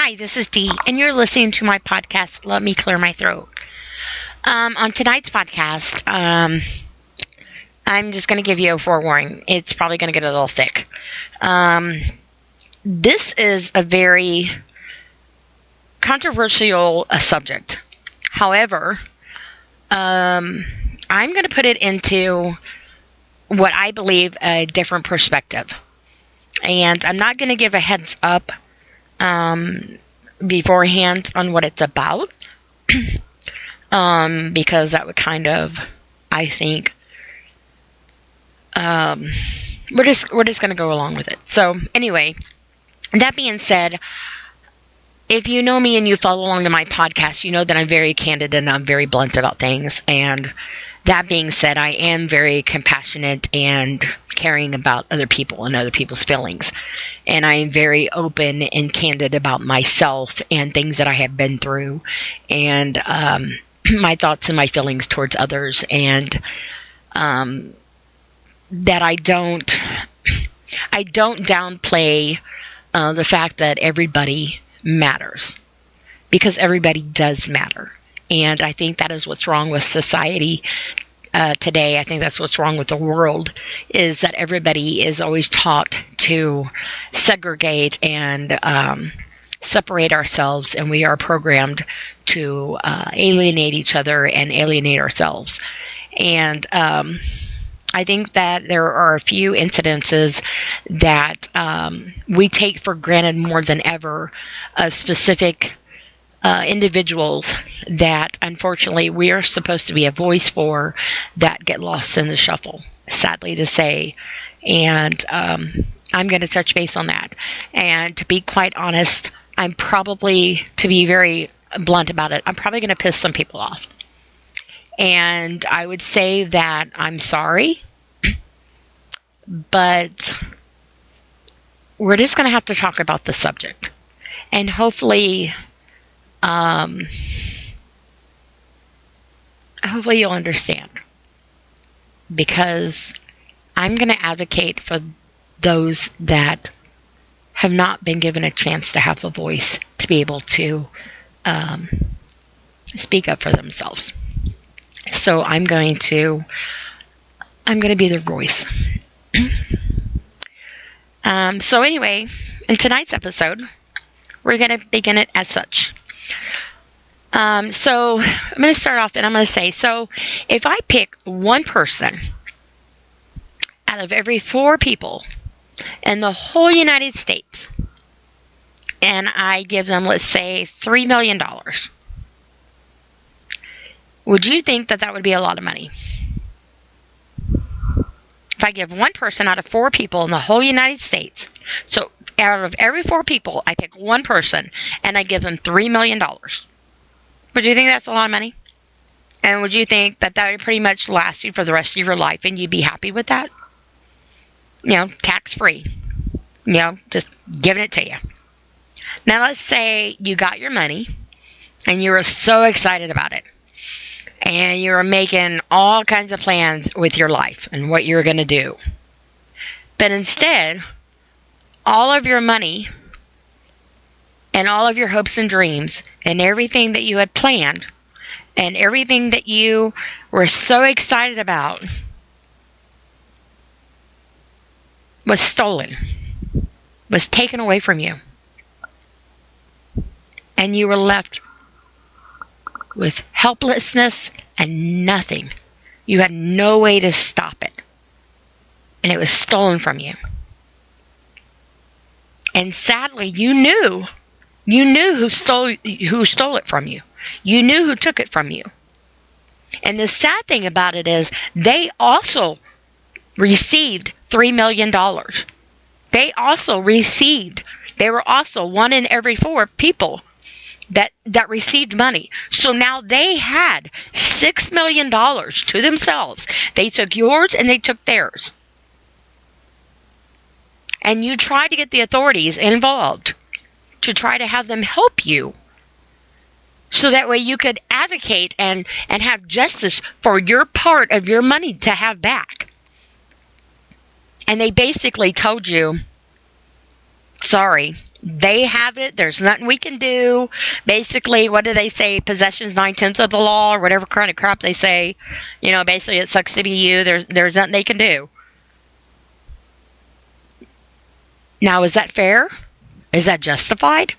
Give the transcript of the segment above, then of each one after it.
Hi, this is Dee, and you're listening to my podcast, Let Me Clear My Throat. On tonight's podcast, I'm just going to give you a forewarning. It's probably going to get a little thick. This is a very controversial subject. However, I'm going to put it into what I believe a different perspective. And I'm not going to give a heads up beforehand on what it's about, because that would kind of, I think, we're just going to go along with it. So anyway, that being said, if you know me and you follow along to my podcast, you know that I'm very candid and I'm very blunt about things. And that being said, I am very compassionate and caring about other people and other people's feelings. And I am very open and candid about myself and things that I have been through and my thoughts and my feelings towards others. And that I don't downplay the fact that everybody matters, because everybody does matter. And I think that is what's wrong with society today. I think that's what's wrong with the world, is that everybody is always taught to segregate and separate ourselves, and we are programmed to alienate each other and alienate ourselves. And I think that there are a few incidences that we take for granted more than ever of specific individuals that, unfortunately, we are supposed to be a voice for, that get lost in the shuffle, sadly to say. And I'm going to touch base on that. And to be quite honest, I'm probably, to be very blunt about it, I'm probably going to piss some people off. And I would say that I'm sorry, but we're just going to have to talk about the subject. And hopefully you'll understand, because I'm going to advocate for those that have not been given a chance to have a voice to be able to speak up for themselves. So I'm going to be their voice. So anyway, in tonight's episode, we're going to begin it as such. So I'm going to start off and I'm going to say, so if I pick one person out of every 4 people in the whole United States, and I give them, let's say, $3 million, would you think that that would be a lot of money? If I give one person out of 4 people in the whole United States, so out of every 4 people, I pick one person and I give them $3 million. Would you think that's a lot of money? And would you think that that would pretty much last you for the rest of your life and you'd be happy with that? You know, tax-free. You know, just giving it to you. Now let's say you got your money and you were so excited about it. And you were making all kinds of plans with your life and what you were going to do. But instead, all of your money and all of your hopes and dreams and everything that you had planned and everything that you were so excited about was stolen, was taken away from you. And you were left with helplessness and nothing. You had no way to stop it. And it was stolen from you. And sadly, you knew who stole it from you. You knew who took it from you. And the sad thing about it is they also received $3 million. They were also 1 in every 4 people that received money. So now they had $6 million to themselves. They took yours and they took theirs. And you tried to get the authorities involved to try to have them help you, so that way you could advocate and have justice for your part of your money to have back. And they basically told you, sorry, They have it. There's nothing we can do. Basically, what do they say? Possession's 9/10 of the law, or whatever kind of crap they say. Basically, it sucks to be you. There's nothing they can do. Now, is that fair? Is that justified?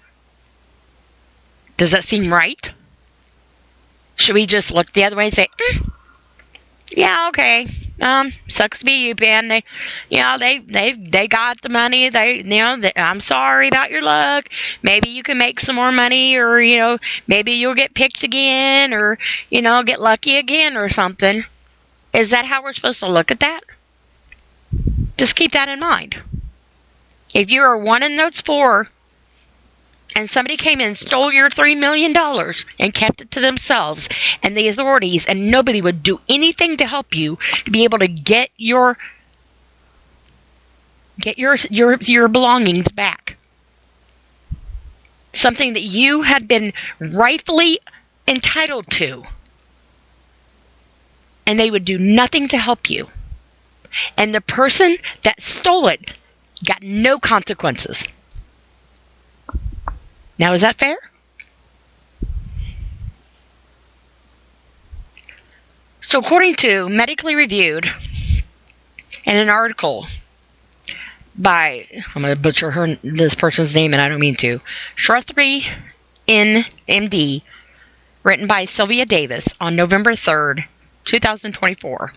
Does that seem right? Should we just look the other way and say, yeah, okay. Sucks to be you, Ben. They got the money. I'm sorry about your luck. Maybe you can make some more money, or maybe you'll get picked again, or get lucky again, or something. Is that how we're supposed to look at that? Just keep that in mind. If you are one in those four, and somebody came in and stole your $3 million and kept it to themselves and the authorities, and nobody would do anything to help you to be able to get your belongings back. Something that you had been rightfully entitled to. And they would do nothing to help you. And the person that stole it got no consequences. Now, is that fair? So, according to Medically Reviewed, and an article by, I'm going to butcher this person's name, and I don't mean to, Shruthi MD, written by Sylvia Davis on November 3rd, 2024.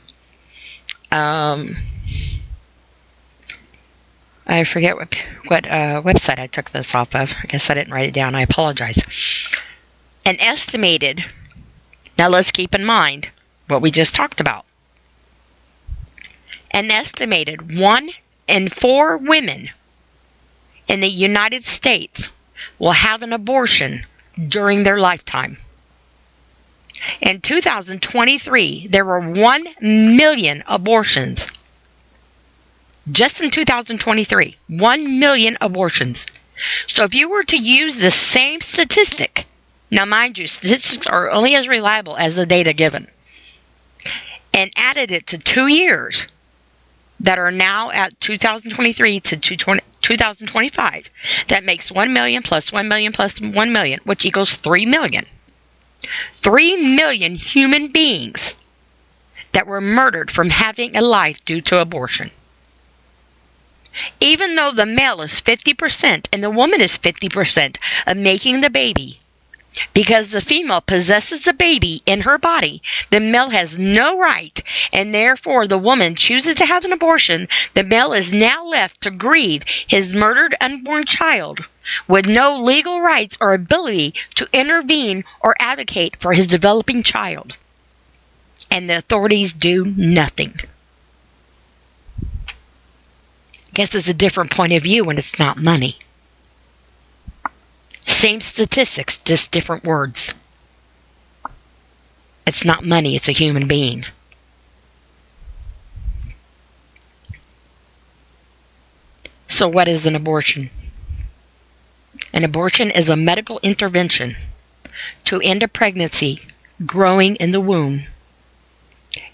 I forget what website I took this off of. I guess I didn't write it down. I apologize. An estimated, now let's keep in mind what we just talked about. An estimated 1 in 4 women in the United States will have an abortion during their lifetime. In 2023, there were 1 million abortions. Just in 2023, 1 million abortions. So if you were to use the same statistic, now mind you, statistics are only as reliable as the data given, and added it to 2 years that are now at 2023 to 2025, that makes 1 million plus 1 million plus 1 million, which equals 3 million. 3 million human beings that were murdered from having a life due to abortion. Even though the male is 50% and the woman is 50% of making the baby, because the female possesses the baby in her body, the male has no right, and therefore the woman chooses to have an abortion. The male is now left to grieve his murdered unborn child with no legal rights or ability to intervene or advocate for his developing child. And the authorities do nothing. Guess it's a different point of view when it's not money. Same statistics, just different words. It's not money, it's a human being. So what is an abortion? An abortion is a medical intervention to end a pregnancy growing in the womb.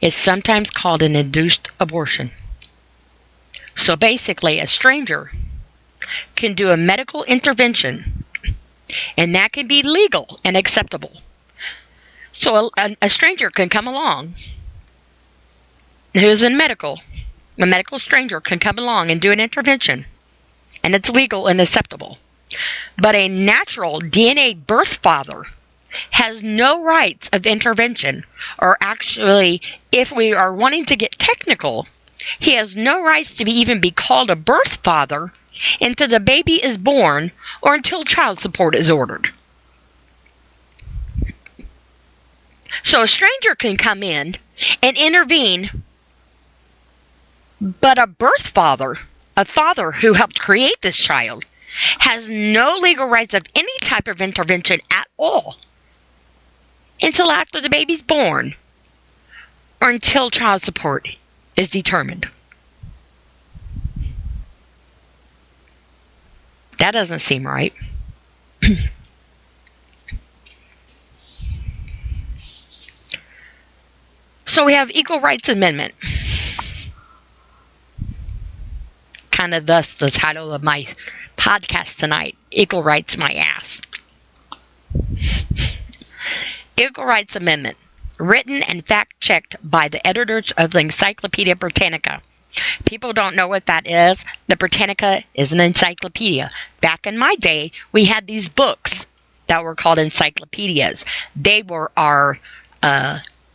It's sometimes called an induced abortion. So basically, a stranger can do a medical intervention, and that can be legal and acceptable. So a stranger can come along who's in medical. A medical stranger can come along and do an intervention, and it's legal and acceptable. But a natural DNA birth father has no rights of intervention, or actually, if we are wanting to get technical, he has no rights to even be called a birth father until the baby is born or until child support is ordered. So a stranger can come in and intervene, but a birth father, a father who helped create this child, has no legal rights of any type of intervention at all until after the baby's born or until child support is determined. That doesn't seem right. So we have Equal Rights Amendment. Kind of thus the title of my podcast tonight. Equal rights my ass. Equal Rights Amendment, written and fact-checked by the editors of the Encyclopedia Britannica. People don't know what that is. The Britannica is an encyclopedia. Back in my day, we had these books that were called encyclopedias. They were our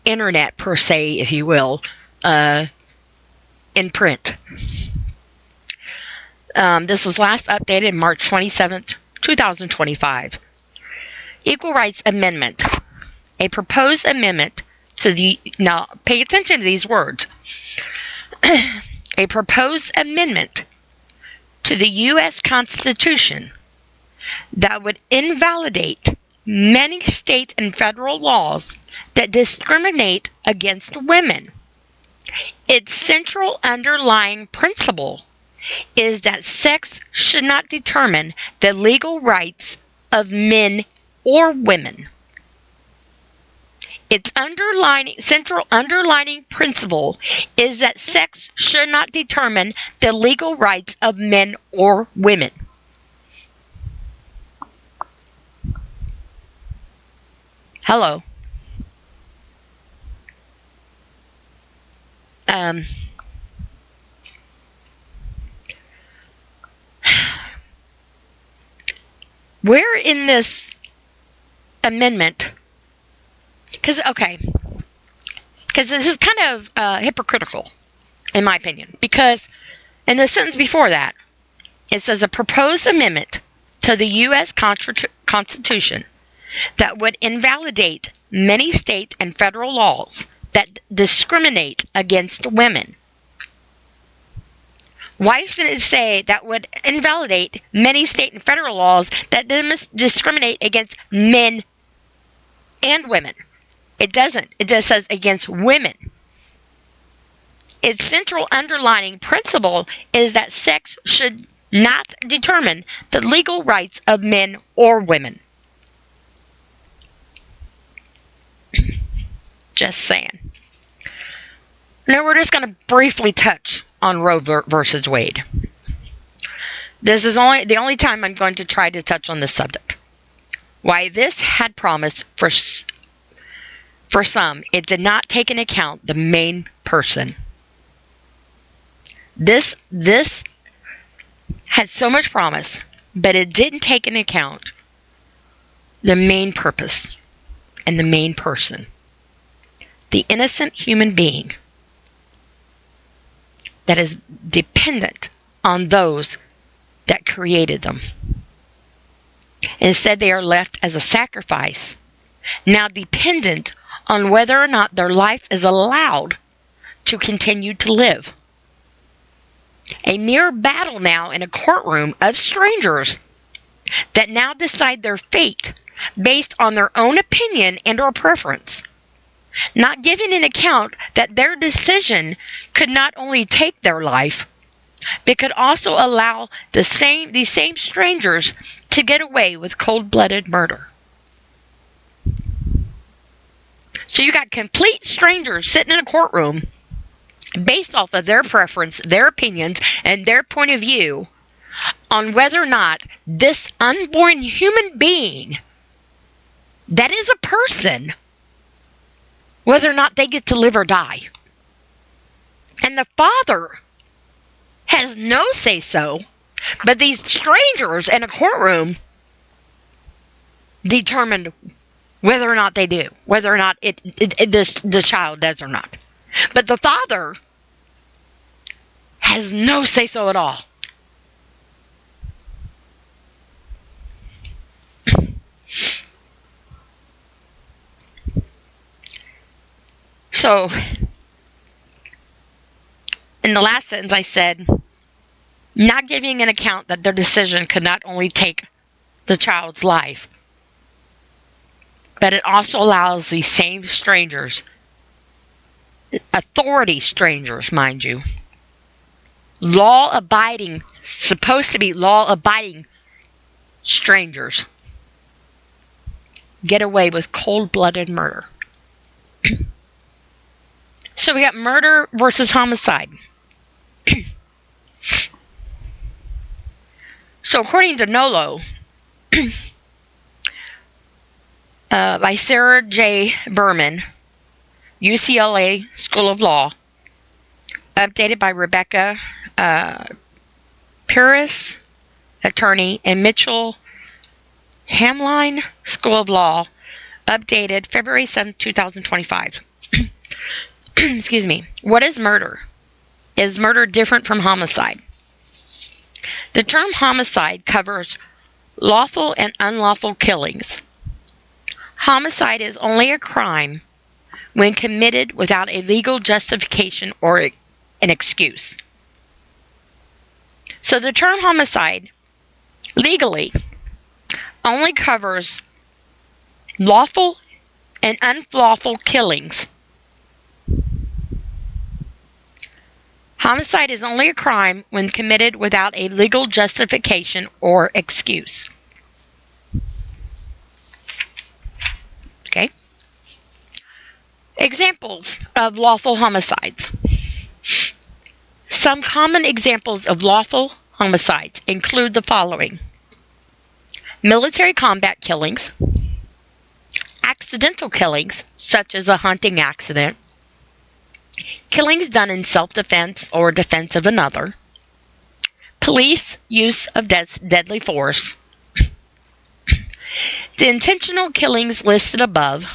internet, per se, if you will, in print. This was last updated March 27th, 2025. Equal Rights Amendment. A proposed amendment to the... Now, pay attention to these words. A proposed amendment to the U.S. Constitution that would invalidate many state and federal laws that discriminate against women. Its central underlying principle is that sex should not determine the legal rights of men or women. Its central underlying principle is that sex should not determine the legal rights of men or women. Hello. Where in this amendment, because this is kind of hypocritical, in my opinion, because in the sentence before that, it says a proposed amendment to the U.S. Constitution that would invalidate many state and federal laws that discriminate against women. Why shouldn't it say that would invalidate many state and federal laws that discriminate against men and women? It doesn't. It just says against women. Its central underlying principle is that sex should not determine the legal rights of men or women. Just saying. Now we're just going to briefly touch on Roe versus Wade. This is the only time I'm going to try to touch on this subject. Why this had promise for some, it did not take into account the main person. This had so much promise, but it didn't take into account the main purpose and the main person. The innocent human being that is dependent on those that created them. Instead, they are left as a sacrifice, now dependent on whether or not their life is allowed to continue to live. A mere battle now in a courtroom of strangers that now decide their fate based on their own opinion and or preference, not giving an account that their decision could not only take their life, but could also allow these same strangers to get away with cold-blooded murder. So you got complete strangers sitting in a courtroom based off of their preference, their opinions, and their point of view on whether or not this unborn human being that is a person, whether or not they get to live or die. And the father has no say-so, but these strangers in a courtroom determined whether or not they do, whether or not the child does or not. But the father has no say-so at all. So, in the last sentence I said, not giving an account that their decision could not only take the child's life, but it also allows these same strangers, authority strangers, mind you, law-abiding, supposed to be law-abiding strangers, get away with cold-blooded murder. So we got murder versus homicide. So according to NOLO, by Sarah J. Berman, UCLA School of Law, updated by Rebecca Paris, attorney, and Mitchell Hamline, School of Law, updated February 7, 2025. Excuse me. What is murder? Is murder different from homicide? The term homicide covers lawful and unlawful killings. Homicide is only a crime when committed without a legal justification or an excuse. So the term homicide legally only covers lawful and unlawful killings. Homicide is only a crime when committed without a legal justification or excuse. Okay. Examples of lawful homicides. Some common examples of lawful homicides include the following: military combat killings, accidental killings, such as a hunting accident, killings done in self-defense or defense of another, police use of deadly force. The intentional killings listed above,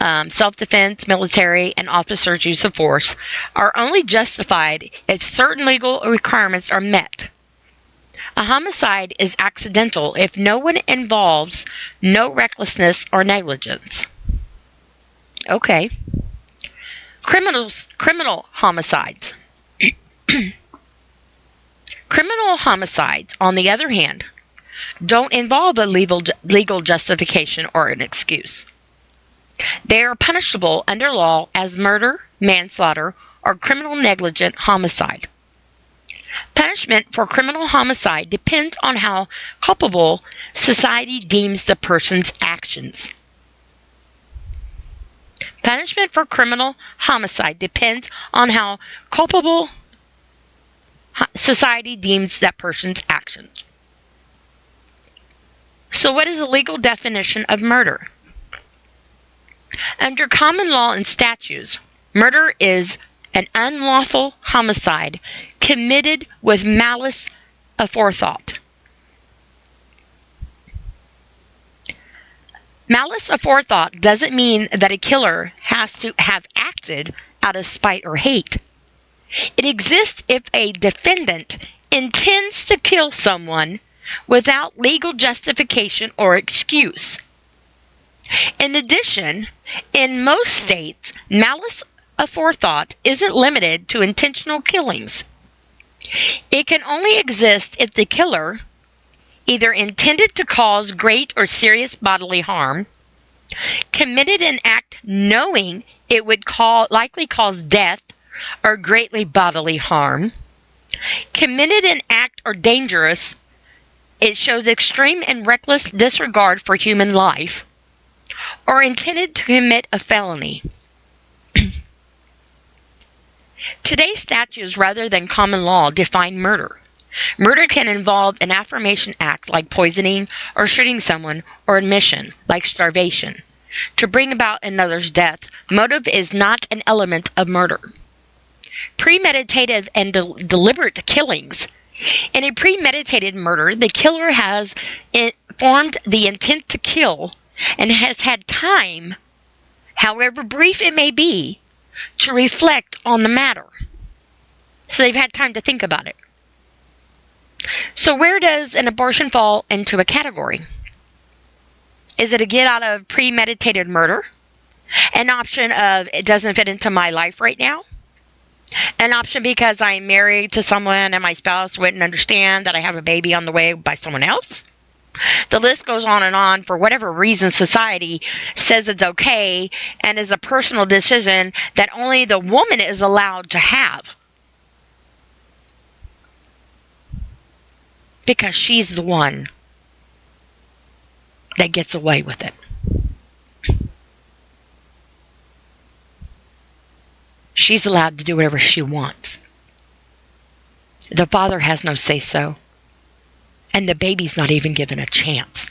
self-defense, military, and officers' use of force, are only justified if certain legal requirements are met. A homicide is accidental if no one involves no recklessness or negligence. Okay. Criminal homicides. Criminal homicides, on the other hand, don't involve a legal justification or an excuse. They are punishable under law as murder, manslaughter, or criminal negligent homicide. Punishment for criminal homicide depends on how culpable society deems the person's actions. Punishment for criminal homicide depends on how culpable society deems that person's actions. So what is the legal definition of murder? Under common law and statutes, murder is an unlawful homicide committed with malice aforethought. Malice aforethought doesn't mean that a killer has to have acted out of spite or hate. It exists if a defendant intends to kill someone without legal justification or excuse. In addition, in most states, malice aforethought isn't limited to intentional killings. It can only exist if the killer either intended to cause great or serious bodily harm, committed an act knowing it would likely cause death or greatly bodily harm, committed an act or dangerous, it shows extreme and reckless disregard for human life, or intended to commit a felony. Today's statutes, rather than common law, define murder. Murder can involve an affirmation act like poisoning or shooting someone, or admission like starvation. To bring about another's death, motive is not an element of murder. Premeditated and deliberate killings. In a premeditated murder, the killer has formed the intent to kill and has had time, however brief it may be, to reflect on the matter. So they've had time to think about it. So where does an abortion fall into a category? Is it a get out of premeditated murder? An option of it doesn't fit into my life right now? An option because I'm married to someone and my spouse wouldn't understand that I have a baby on the way by someone else? The list goes on and on. For whatever reason, society says it's okay and is a personal decision that only the woman is allowed to have. Because she's the one that gets away with it. She's allowed to do whatever she wants. The father has no say-so. and the baby's not even given a chance.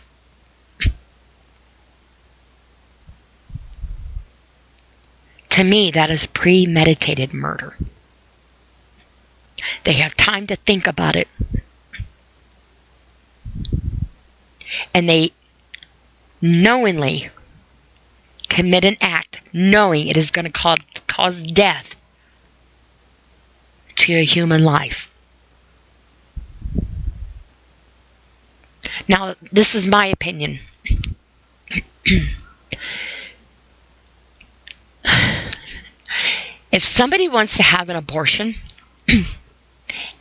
To me, that is premeditated murder. They have time to think about it. And they knowingly commit an act knowing it is going to cause death to a human life. Now, this is my opinion. If somebody wants to have an abortion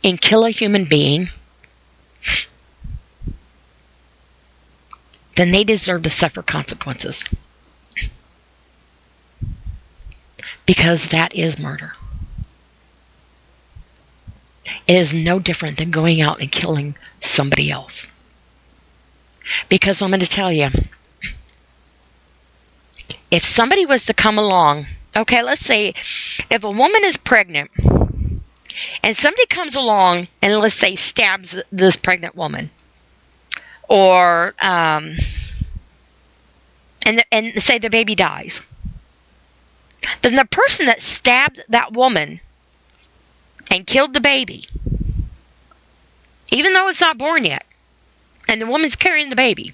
and kill a human being, then they deserve to suffer consequences. Because that is murder. It is no different than going out and killing somebody else. Because I'm going to tell you, if somebody was to come along, okay, let's say if a woman is pregnant and somebody comes along and let's say stabs this pregnant woman, or and say the baby dies, then the person that stabbed that woman and killed the baby, even though it's not born yet, and the woman's carrying the baby,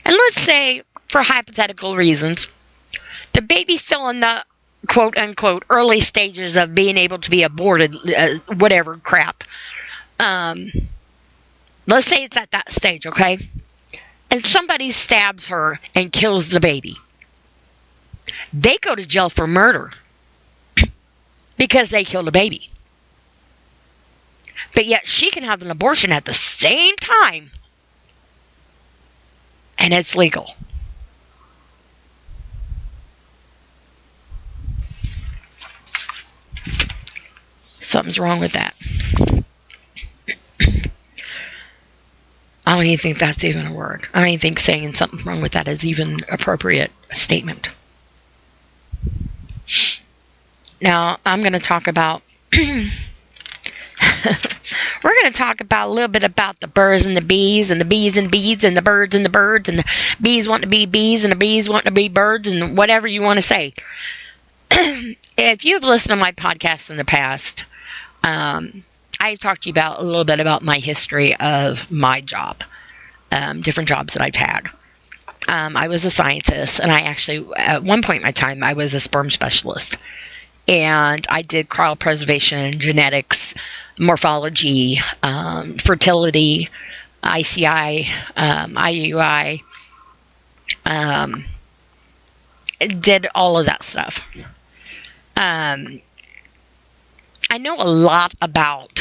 and let's say for hypothetical reasons, the baby's still in the quote-unquote early stages of being able to be aborted, whatever crap. Let's say it's at that stage, okay? And somebody stabs her and kills the baby. They go to jail for murder because they killed a baby. But yet she can have an abortion at the same time. And it's legal. Something's wrong with that. I don't even think that's even a word. I don't even think saying something wrong with that is even appropriate statement. Now, I'm going to talk about we're going to talk about a little bit about the birds and the bees and the bees and bees and the birds and the birds and the bees want to be bees and the bees want to be birds and whatever you want to say. If you've listened to my podcasts in the past, I've talked to you about a little bit about my history of my job, different jobs that I've had. I was a scientist, and I actually, at one point in my time, I was a sperm specialist. And I did cryopreservation, genetics, morphology, fertility, ICI, IUI, did all of that stuff. I know a lot about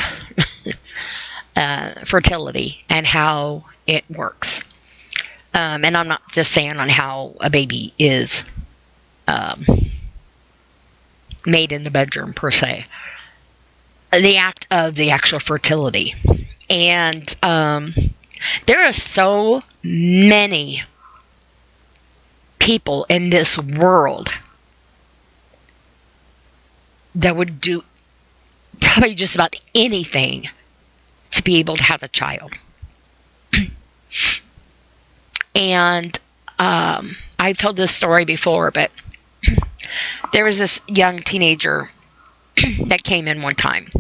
fertility and how it works. And I'm not just saying on how a baby is made in the bedroom, per se. The act of the actual fertility. And there are so many people in this world that would do probably just about anything to be able to have a child. And I've told this story before, but there was this young teenager that came in one time.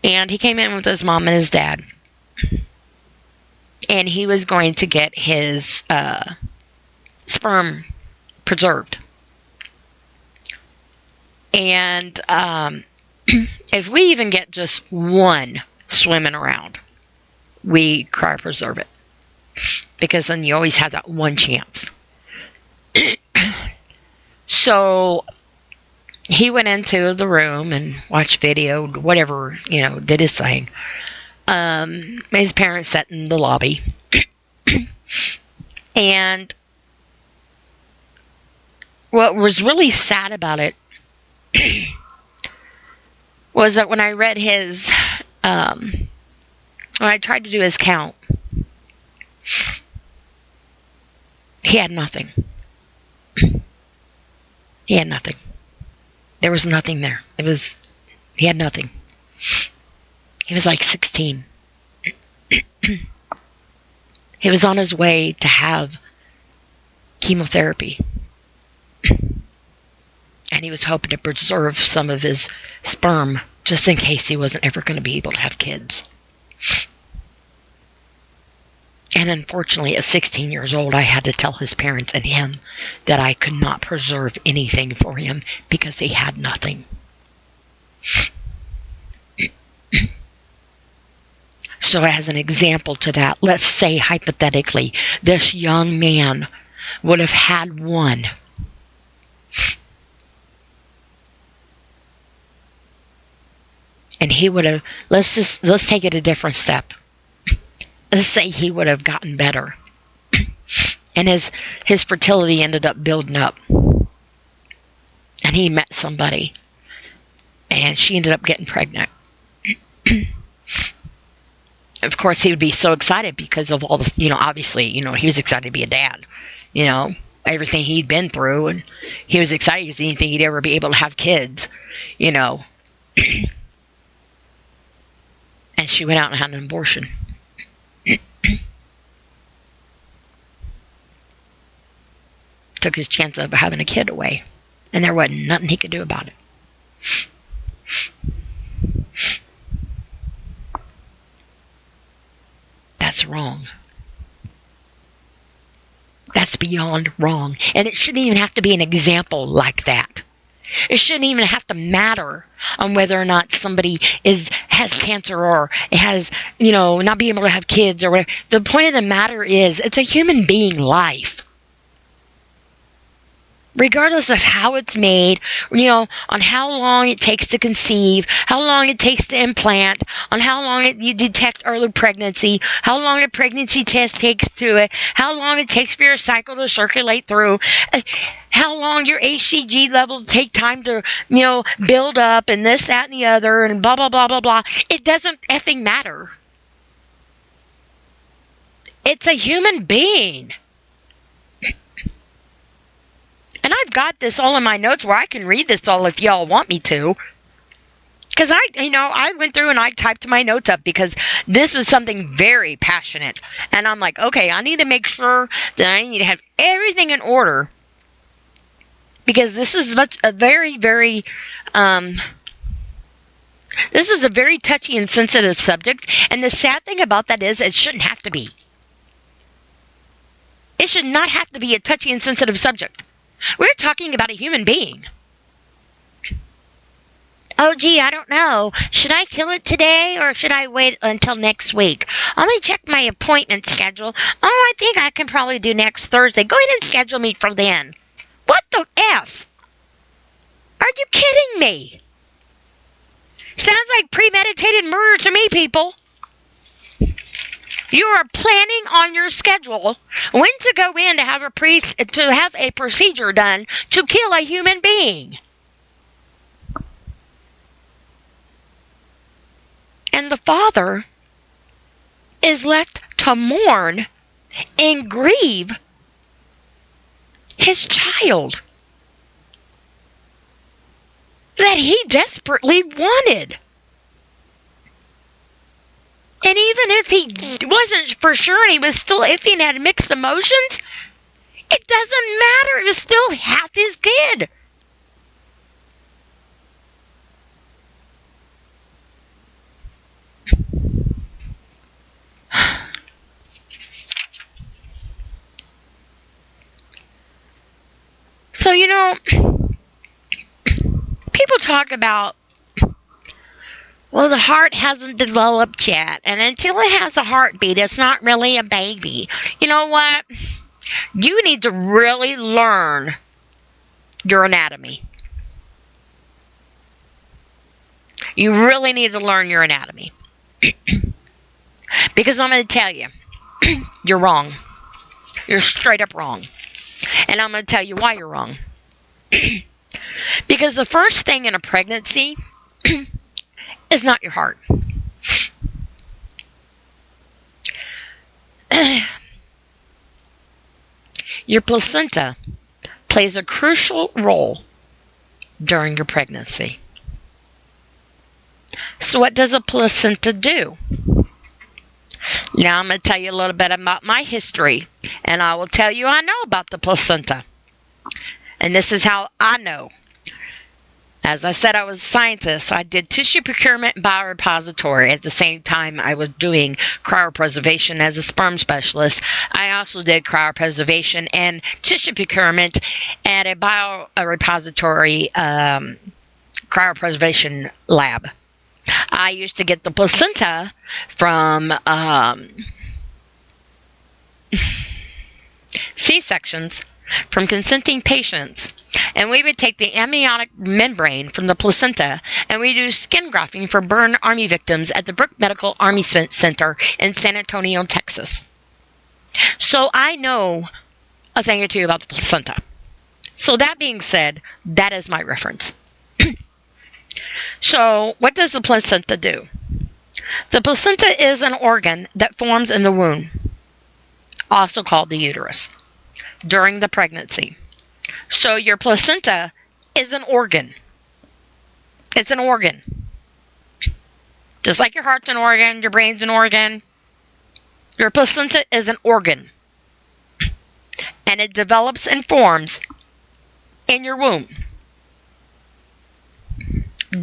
And he came in with his mom and his dad. And he was going to get his sperm preserved. And if we even get just one swimming around, we cryopreserve it. Because then you always have that one chance. So he went into the room and watched video, whatever, did his thing. His parents sat in the lobby. And what was really sad about it was that when I read his, when I tried to do his count, he had nothing. He had nothing. There was nothing there. He had nothing. He was like 16. He was on his way to have chemotherapy. And he was hoping to preserve some of his sperm just in case he wasn't ever going to be able to have kids. And unfortunately, at 16 years old, I had to tell his parents and him that I could not preserve anything for him because he had nothing. So as an example to that, let's say hypothetically, this young man would have had one. And he would have, let's take it a different step. Let's say he would have gotten better. And his fertility ended up building up. And he met somebody. And she ended up getting pregnant. Of course, he would be so excited because of all the, obviously, he was excited to be a dad. Everything he'd been through. And he was excited because he didn't think he'd ever be able to have kids, And she went out and had an abortion. Took his chance of having a kid away. And there wasn't nothing he could do about it. That's wrong. That's beyond wrong. And it shouldn't even have to be an example like that. It shouldn't even have to matter on whether or not somebody has cancer or has, not being able to have kids or whatever. The point of the matter is, it's a human being life. Regardless of how it's made, on how long it takes to conceive, how long it takes to implant, on how long you detect early pregnancy, how long a pregnancy test takes to it, how long it takes for your cycle to circulate through, how long your HCG levels take time to, build up, and this, that, and the other, and blah, blah, blah, blah, blah. It doesn't effing matter. It's a human being. And I've got this all in my notes where I can read this all if y'all want me to. Because I went through and I typed my notes up because this is something very passionate. And I'm like, okay, I need to make sure that I need to have everything in order. Because this is a very, very, this is a very touchy and sensitive subject. And the sad thing about that is it shouldn't have to be. It should not have to be a touchy and sensitive subject. We're talking about a human being. Oh, gee, I don't know. Should I kill it today or should I wait until next week? Let me check my appointment schedule. Oh, I think I can probably do next Thursday. Go ahead and schedule me for then. What the F? Are you kidding me? Sounds like premeditated murder to me, people. You are planning on your schedule when to go in to have a procedure done to kill a human being. And the father is left to mourn and grieve his child that he desperately wanted. And even if he wasn't for sure and he was still iffy and had mixed emotions, it doesn't matter. It was still half his kid. So, people talk about, well, the heart hasn't developed yet, and until it has a heartbeat, it's not really a baby. You know what? You need to really learn your anatomy. You really need to learn your anatomy. Because I'm going to tell you, you're wrong. You're straight up wrong. And I'm going to tell you why you're wrong. Because the first thing in a pregnancy is not your heart. Your placenta plays a crucial role during your pregnancy. So what does a placenta do? Now I'm going to tell you a little bit about my history, and I will tell you I know about the placenta. And this is how I know. As I said, I was a scientist. I did tissue procurement and biorepository. At the same time, I was doing cryopreservation as a sperm specialist. I also did cryopreservation and tissue procurement at a biorepository cryopreservation lab. I used to get the placenta from C-sections from consenting patients, and we would take the amniotic membrane from the placenta, and we do skin grafting for burned Army victims at the Brooke Medical Army Center in San Antonio, Texas. So I know a thing or two about the placenta. So that being said, that is my reference. So what does the placenta do? The placenta is an organ that forms in the womb, also called the uterus, during the pregnancy. So your placenta is an organ. It's an organ. Just like your heart's an organ, your brain's an organ, your placenta is an organ. And it develops and forms in your womb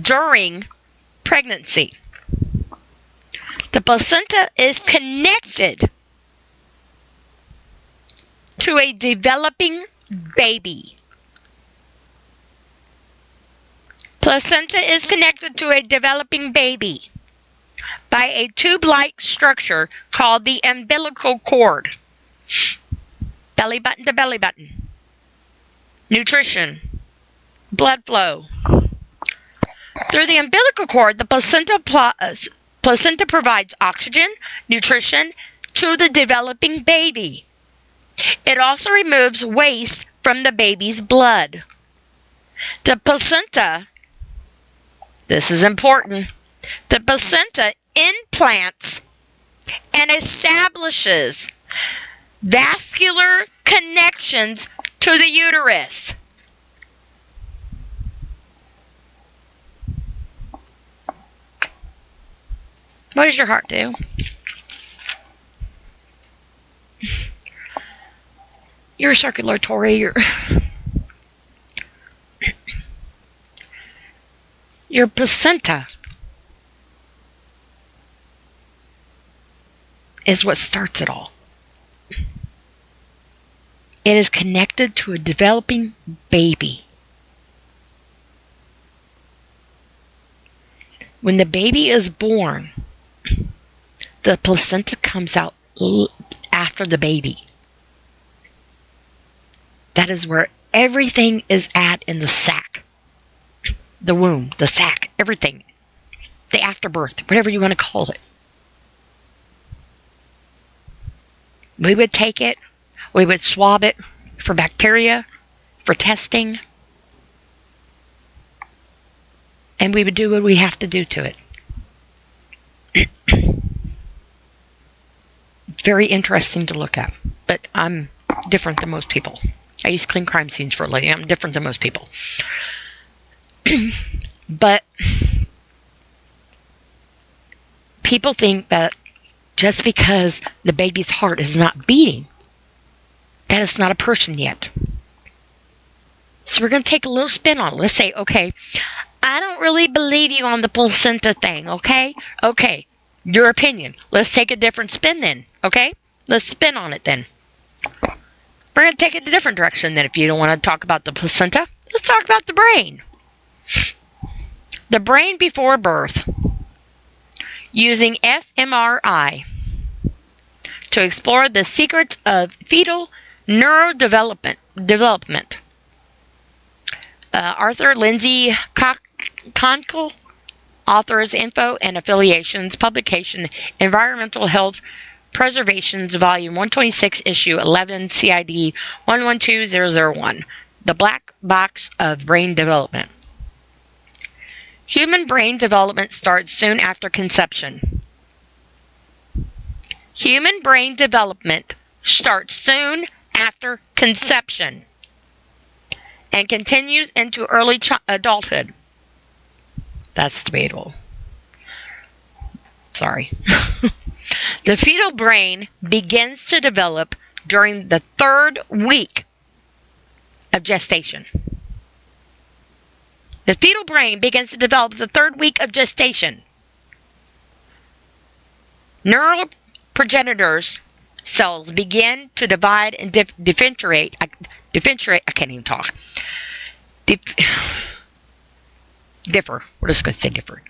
during pregnancy. The placenta is connected to a developing baby. Placenta is connected to a developing baby by a tube-like structure called the umbilical cord. Belly button to belly button. Nutrition. Blood flow. Through the umbilical cord, the placenta provides oxygen, nutrition to the developing baby. It also removes waste from the baby's blood. The placenta, this is important, the placenta implants and establishes vascular connections to the uterus. What does your heart do? Your circulatory, your placenta is what starts it all. It is connected to a developing baby. When the baby is born, the placenta comes out after the baby. That is where everything is at in the sac. The womb, the sac, everything. The afterbirth, whatever you want to call it. We would take it, we would swab it for bacteria, for testing, and we would do what we have to do to it. Very interesting to look at, but I'm different than most people. I used to clean crime scenes for a living. I'm different than most people. But people think that just because the baby's heart is not beating, that it's not a person yet. So we're going to take a little spin on it. Let's say, okay, I don't really believe you on the placenta thing, okay? Okay, your opinion. Let's take a different spin then, okay? Let's spin on it then. We're going to take it a different direction then. If you don't want to talk about the placenta, let's talk about the brain. The brain before birth. Using fMRI to explore the secrets of fetal neurodevelopment. Arthur Lindsay Conkle, authors, info, and affiliations, publication, Environmental Health Preservations, Volume 126, Issue 11, CID 112001, The Black Box of Brain Development. Human brain development starts soon after conception. Human brain development starts soon after conception and continues into early adulthood. That's debatable. Sorry. The fetal brain begins to develop during the 3rd week of gestation. The fetal brain begins to develop the 3rd week of gestation. Neural progenitors cells begin to divide and differentiate. I can't even talk. Differ. We're just going to say differ.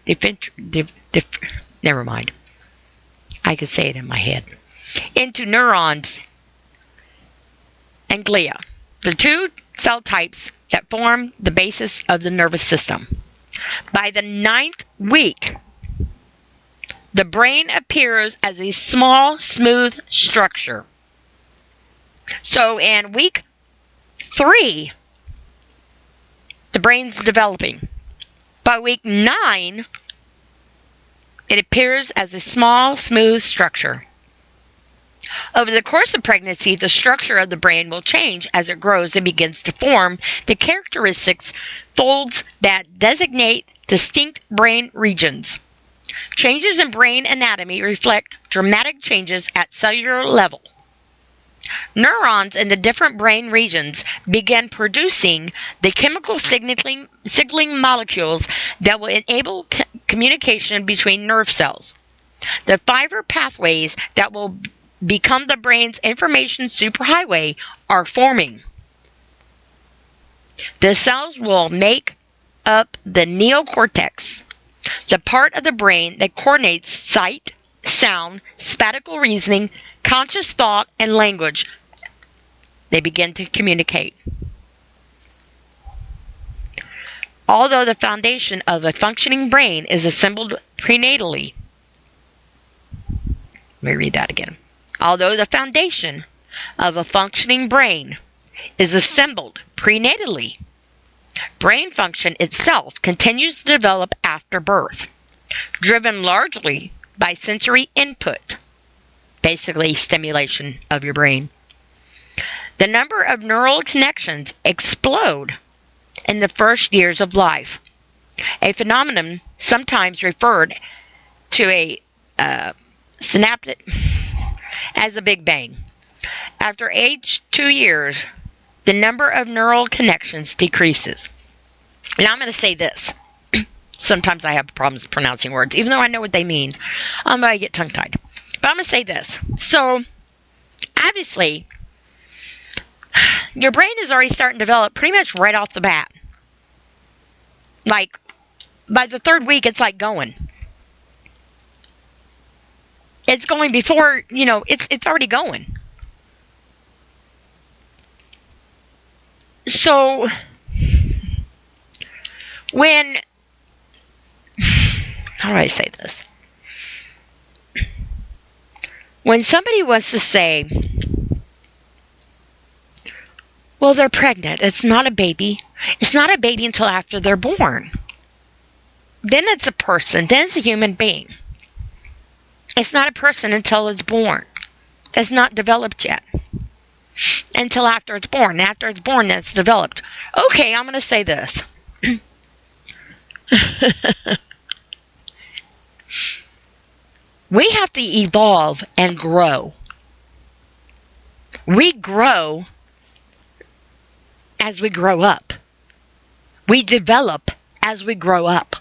Never mind. I can say it in my head. Into neurons and glia, the 2 cell types that form the basis of the nervous system. By the 9th week, the brain appears as a small, smooth structure. So in week 3, the brain's developing. By week 9, it appears as a small, smooth structure. Over the course of pregnancy, the structure of the brain will change as it grows and begins to form the characteristics folds that designate distinct brain regions. Changes in brain anatomy reflect dramatic changes at cellular level. Neurons in the different brain regions begin producing the chemical signaling molecules that will enable communication between nerve cells. The fiber pathways that will become the brain's information superhighway are forming. The cells will make up the neocortex, the part of the brain that coordinates sight, sound, spatial reasoning, conscious thought, and language. They begin to communicate. Although the foundation of a functioning brain is assembled prenatally. Let me read that again. Although the foundation of a functioning brain is assembled prenatally, brain function itself continues to develop after birth, driven largely by sensory input, basically stimulation of your brain. The number of neural connections explode in the first years of life, a phenomenon sometimes referred to a synaptic as a Big Bang. After age 2 years, the number of neural connections decreases. Now I'm going to say this. Sometimes I have problems pronouncing words, even though I know what they mean. I get tongue-tied. But I'm going to say this. So, obviously, your brain is already starting to develop pretty much right off the bat. Like, by the 3rd week, it's like going. It's going before, it's already going. So, how do I say this? When somebody wants to say, well, they're pregnant, it's not a baby. It's not a baby until after they're born. Then it's a person, then it's a human being. It's not a person until it's born. It's not developed yet. Until after it's born. After it's born, then it's developed. Okay, I'm going to say this. We have to evolve and grow. We grow as we grow up. We develop as we grow up.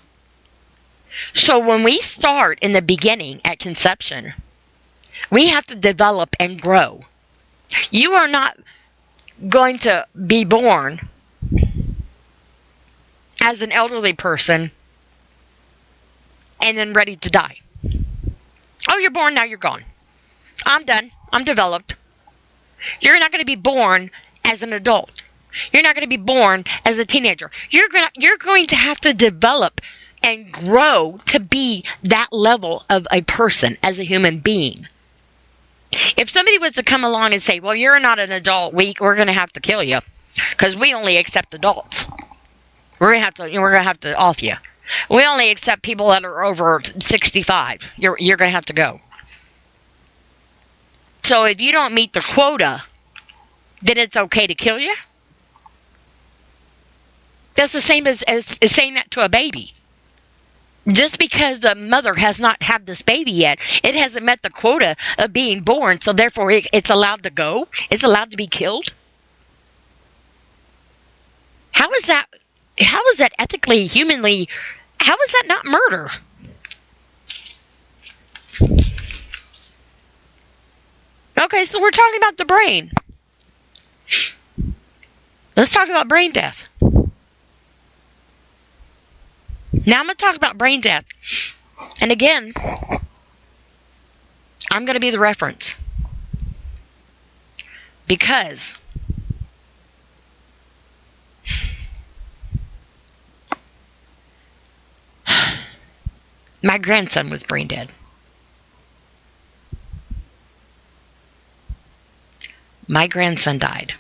So when we start in the beginning at conception, we have to develop and grow. You are not going to be born as an elderly person and then ready to die. Oh, you're born, now you're gone. I'm done. I'm developed. You're not going to be born as an adult. You're not going to be born as a teenager. You're going to have to develop and grow to be that level of a person as a human being. If somebody was to come along and say, well, you're not an adult, we're going to have to kill you because we only accept adults. We're going to have to off you. We only accept people that are over 65. You're going to have to go. So if you don't meet the quota, then it's okay to kill you? That's the same as saying that to a baby. Just because the mother has not had this baby yet, it hasn't met the quota of being born, so therefore it's allowed to go? It's allowed to be killed? How is that? How is that ethically, humanly? How is that not murder? Okay, so we're talking about the brain. Let's talk about brain death. Now I'm going to talk about brain death. And again, I'm going to be the reference. Because my grandson was brain dead. My grandson died.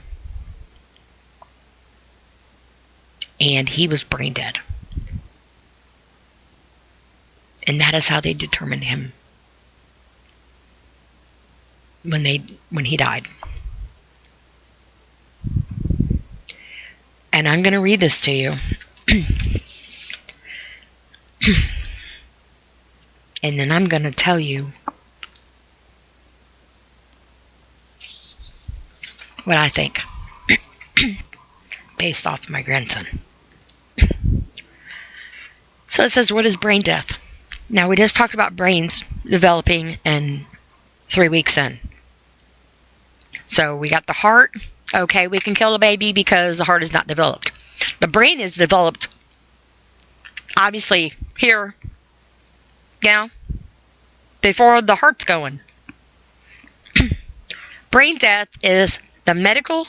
And he was brain dead. And that is how they determined him when he died. And I'm going to read this to you. And then I'm going to tell you what I think based off my grandson. So it says, what is brain death? Now, we just talked about brains developing in 3 weeks in. So we got the heart. Okay, we can kill a baby because the heart is not developed. The brain is developed, obviously, here, before the heart's going. Brain death is the medical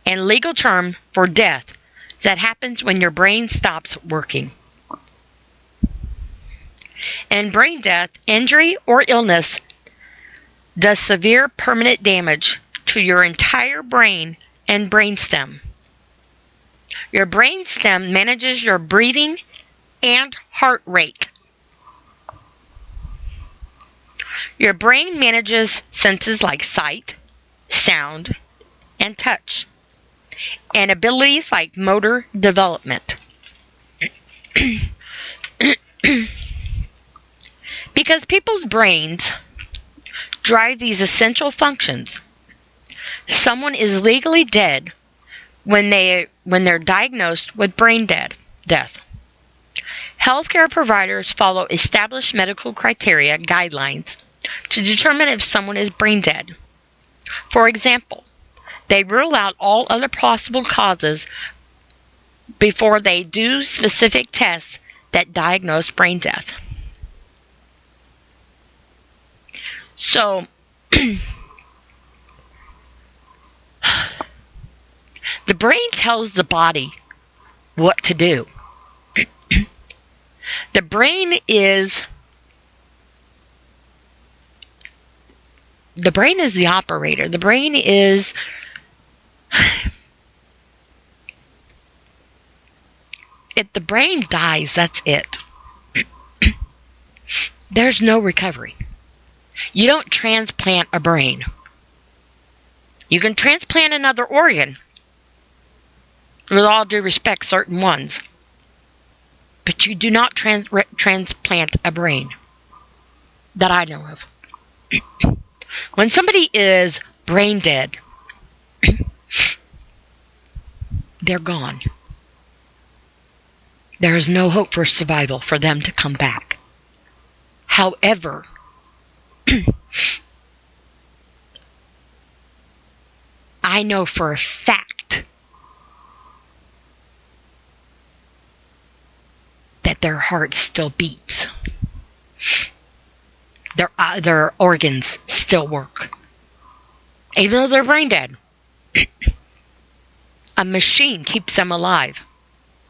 and legal term for death that happens when your brain stops working. In brain death, injury or illness does severe permanent damage to your entire brain and brainstem. Your brainstem manages your breathing and heart rate. Your brain manages senses like sight, sound, and touch, and abilities like motor development. Because people's brains drive these essential functions, someone is legally dead when they're diagnosed with brain death. Healthcare providers follow established medical criteria guidelines to determine if someone is brain dead. For example, they rule out all other possible causes before they do specific tests that diagnose brain death. So, the brain tells the body what to do. The brain is the operator. The brain is if the brain dies, that's it. There's no recovery. You don't transplant a brain. You can transplant another organ, with all due respect, certain ones. But you do not transplant a brain that I know of. When somebody is brain dead, they're gone. There is no hope for survival for them to come back. However, I know for a fact that their heart still beats. Their organs still work. Even though they're brain dead. A machine keeps them alive.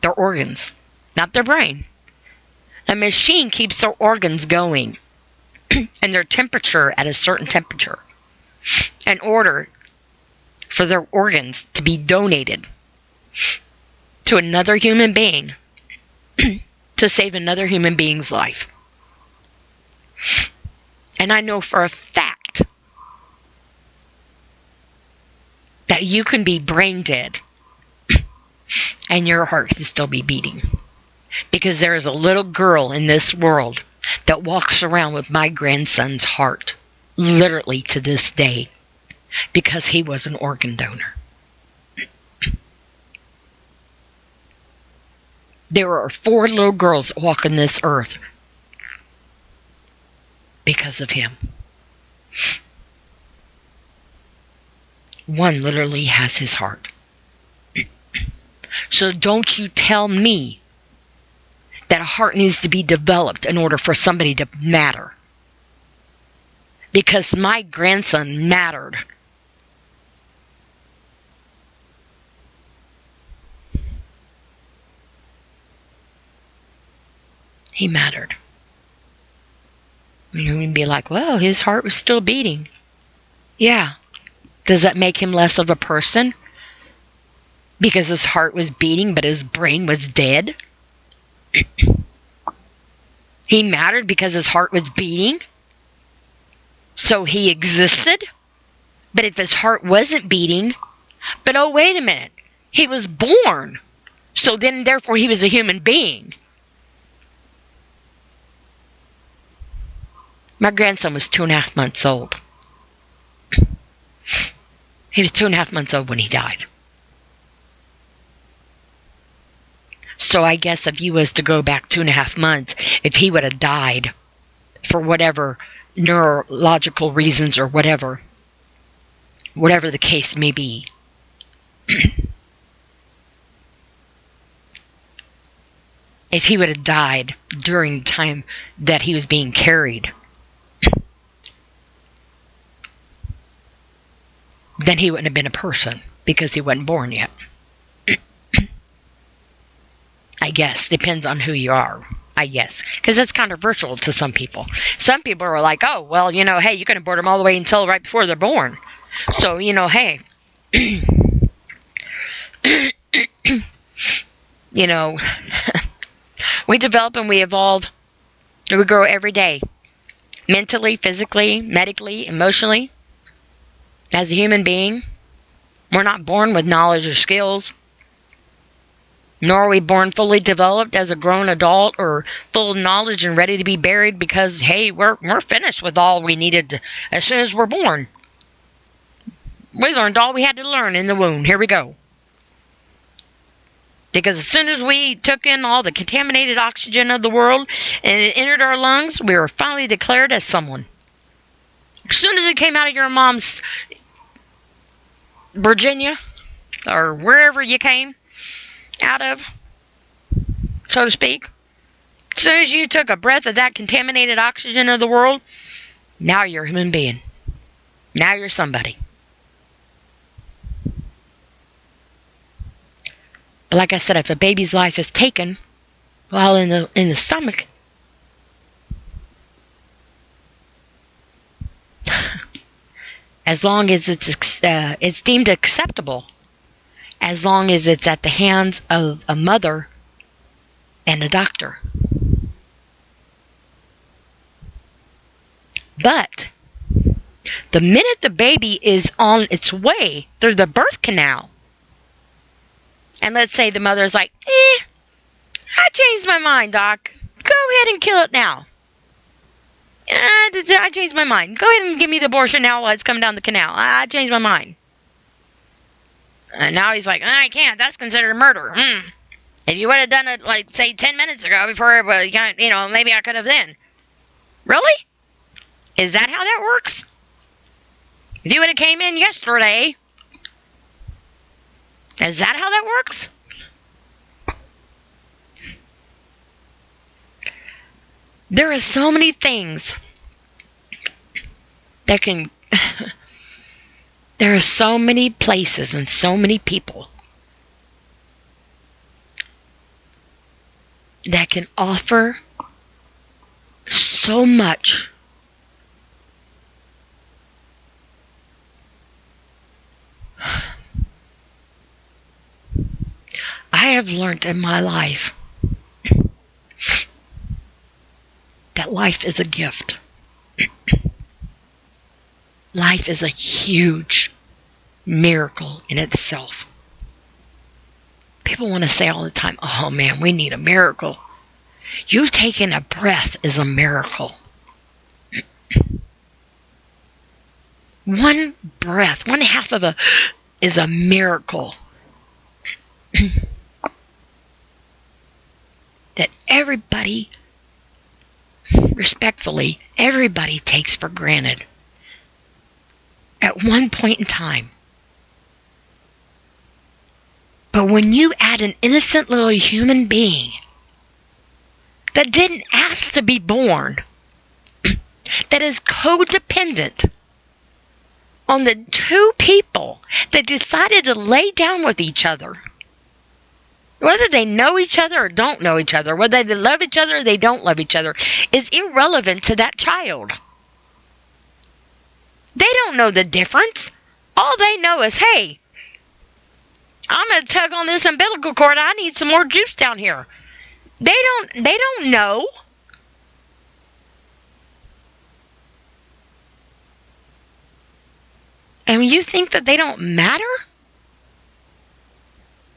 Their organs, not their brain. A machine keeps their organs going and their temperature at a certain temperature in order for their organs to be donated to another human being to save another human being's life. And I know for a fact that you can be brain dead and your heart can still be beating. Because there is a little girl in this world that walks around with my grandson's heart, literally to this day, because he was an organ donor. There are 4 little girls that walk on this earth because of him. One literally has his heart. So don't you tell me that a heart needs to be developed in order for somebody to matter. Because my grandson mattered. He mattered. You would be like, well, his heart was still beating. Yeah. Does that make him less of a person? Because his heart was beating, but his brain was dead? He mattered because his heart was beating? So he existed? But if his heart wasn't beating, but oh, wait a minute, he was born. So then, therefore, he was a human being. My grandson was 2.5 months old. He was 2.5 months old when he died. So I guess if you was to go back 2.5 months, if he would have died for whatever neurological reasons or whatever the case may be, if he would have died during the time that he was being carried, then he wouldn't have been a person because he wasn't born yet. I guess. Depends on who you are. I guess. Because it's controversial to some people. Some people are like, oh, well, hey, you can abort them all the way until right before they're born. So, hey. We develop and we evolve. And we grow every day. Mentally, physically, medically, emotionally. As a human being. We're not born with knowledge or skills. Nor are we born fully developed as a grown adult or full of knowledge and ready to be buried because, hey, we're finished with all we needed as soon as we're born. We learned all we had to learn in the womb. Here we go. Because as soon as we took in all the contaminated oxygen of the world and it entered our lungs, we were finally declared as someone. As soon as it came out of your mom's Virginia or wherever you came out of, so to speak, as soon as you took a breath of that contaminated oxygen of the world, now you're a human being. Now you're somebody. But like I said, if a baby's life is taken while in the stomach, as long as it's deemed acceptable, as long as it's at the hands of a mother and a doctor. But the minute the baby is on its way through the birth canal, and let's say the mother's like, I changed my mind, Doc. Go ahead and kill it now. I changed my mind. Go ahead and give me the abortion now while it's coming down the canal. I changed my mind. And now he's like, I can't. That's considered murder. If you would have done it, like, say, 10 minutes ago before, maybe I could have then. Really? Is that how that works? If you would have came in yesterday, is that how that works? There are so many things that can... There are so many places and so many people that can offer so much. I have learned in my life that life is a gift. Life is a huge miracle in itself. People want to say all the time, oh man, we need a miracle. You taking a breath is a miracle. One breath, one half of a is a miracle. That everybody, respectfully, everybody takes for granted at one point in time. But when you add an innocent little human being that didn't ask to be born, that is codependent on the two people that decided to lay down with each other, whether they know each other or don't know each other, whether they love each other or they don't love each other, is irrelevant to that child. They don't know the difference. All they know is, hey, I'm going to tug on this umbilical cord. I need some more juice down here. They don't know. And you think that they don't matter?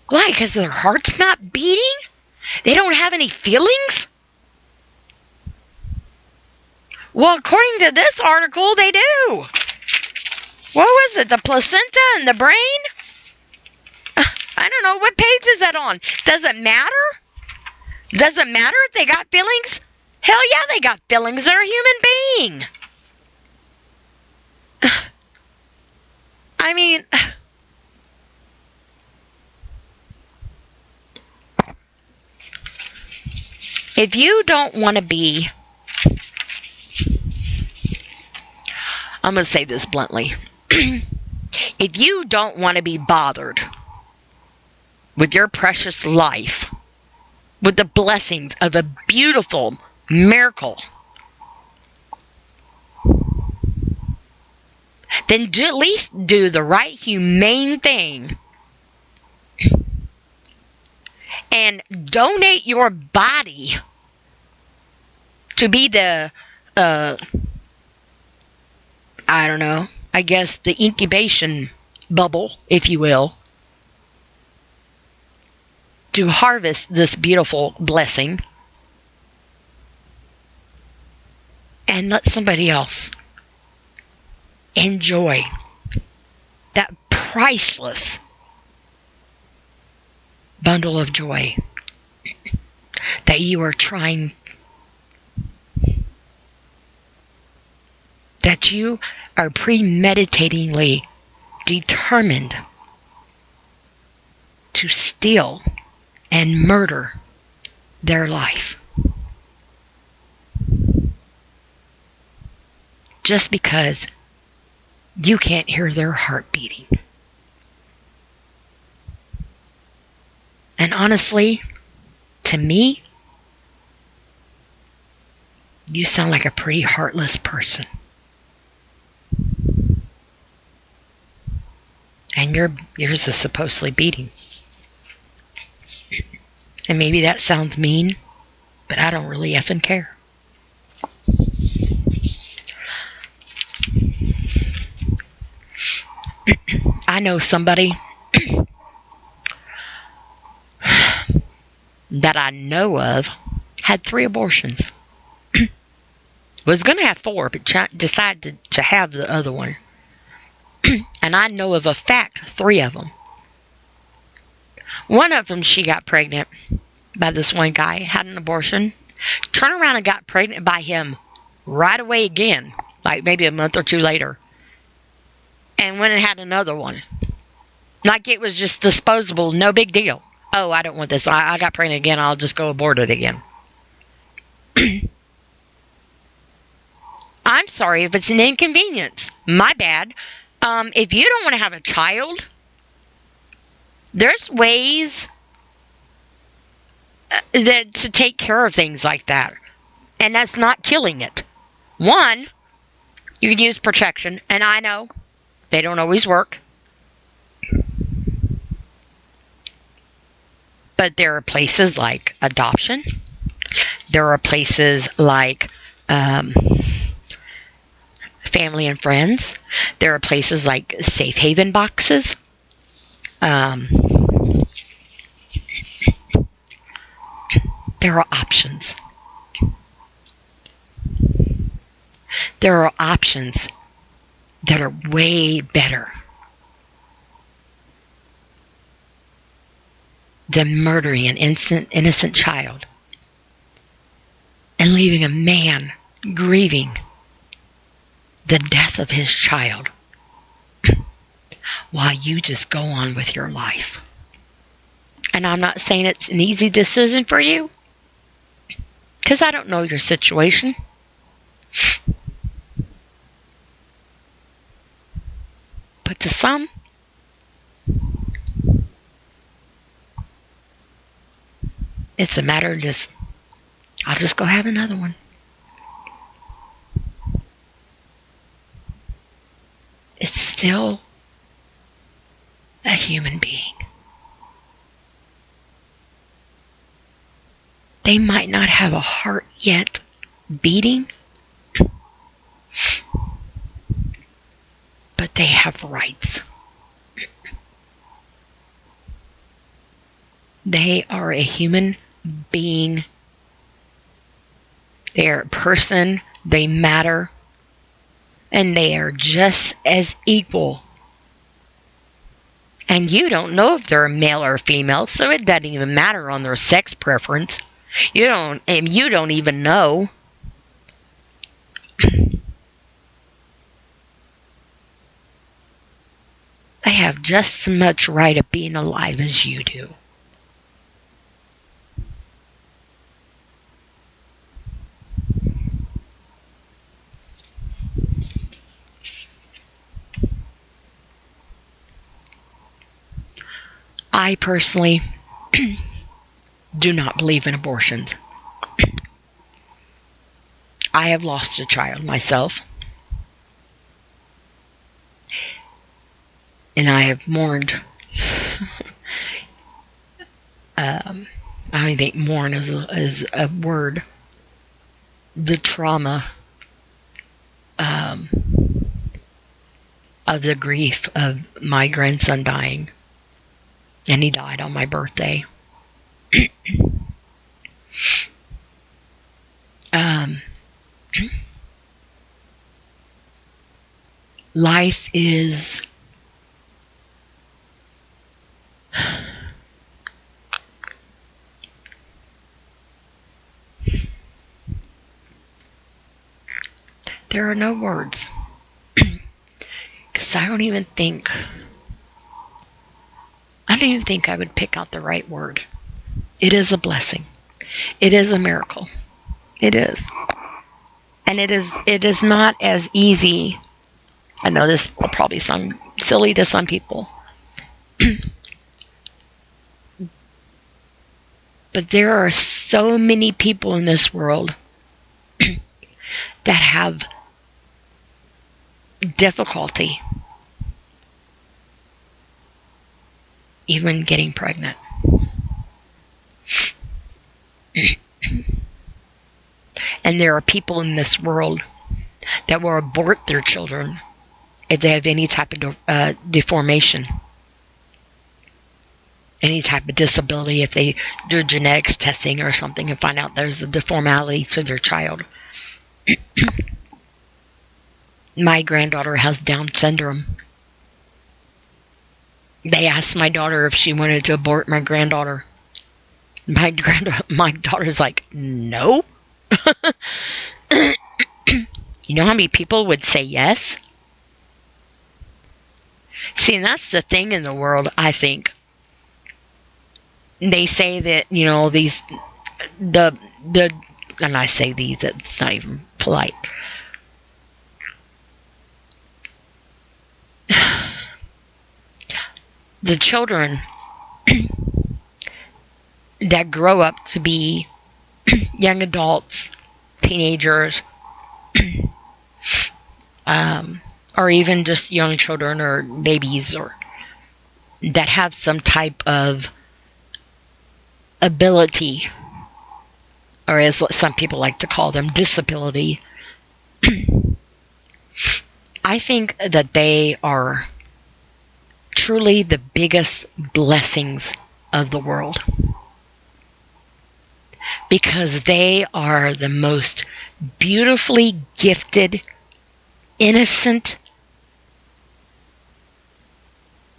Why? Because their heart's not beating? They don't have any feelings? Well, according to this article, they do. What was it? The placenta and the brain? I don't know. What page is that on? Does it matter? Does it matter if they got feelings? Hell yeah, they got feelings. They're a human being. I mean, if you don't want to be, I'm going to say this bluntly. If you don't want to be bothered with your precious life, with the blessings of a beautiful miracle, then at least do the right humane thing and donate your body to be the, I don't know, I guess the incubation bubble, if you will, to harvest this beautiful blessing, and let somebody else enjoy that priceless bundle of joy that you are trying, that you are premeditatingly determined to steal and murder their life. Just because you can't hear their heart beating. And honestly, to me, you sound like a pretty heartless person. And yours is supposedly beating. And maybe that sounds mean, but I don't really effing care. I know somebody that I know of had 3 abortions. Was going to have 4, but decided to have the other one. And I know of a fact 3 of them. One of them, she got pregnant by this one guy, had an abortion, turned around and got pregnant by him right away again, like maybe a month or 2 later, and went and had another one. Like it was just disposable, no big deal. Oh, I don't want this. I got pregnant again. I'll just go abort it again. I'm sorry if it's an inconvenience. My bad. If you don't want to have a child, there's ways that to take care of things like that. And that's not killing it. One, you can use protection. And I know they don't always work. But there are places like adoption. There are places like family and friends. There are places like safe haven boxes. there are options. There are options that are way better than murdering an innocent child and leaving a man grieving the death of his child while you just go on with your life. And I'm not saying it's an easy decision for you, because I don't know your situation. But to some, it's a matter of just, I'll just go have another one. It's still a human being. They might not have a heart yet beating, but they have rights. They are a human being. They are a person. They matter. And they are just as equal. And you don't know if they're a male or a female, so it doesn't even matter on their sex preference. You don't even know. They have just as much right of being alive as you do. I personally do not believe in abortions. I have lost a child myself. And I have mourned. I don't even think mourn is a word. The trauma of the grief of my grandson dying. And he died on my birthday. Life is there are no words, because I don't even think I would pick out the right word. It is a blessing. It is a miracle. It is. And it is not as easy. I know this will probably sound silly to some people. But there are so many people in this world that have difficulty even getting pregnant. And there are people in this world that will abort their children if they have any type of deformation, any type of disability, if they do genetics testing or something and find out there's a deformity to their child. My granddaughter has Down syndrome. They asked my daughter if she wanted to abort my granddaughter. My daughter's like, no. You know how many people would say yes? See, and that's the thing in the world, I think. They say that, and I say these, it's not even polite. The children that grow up to be young adults, teenagers, or even just young children or babies, or that have some type of ability, or as some people like to call them, disability. I think that they are truly the biggest blessings of the world. because they are the most beautifully gifted, innocent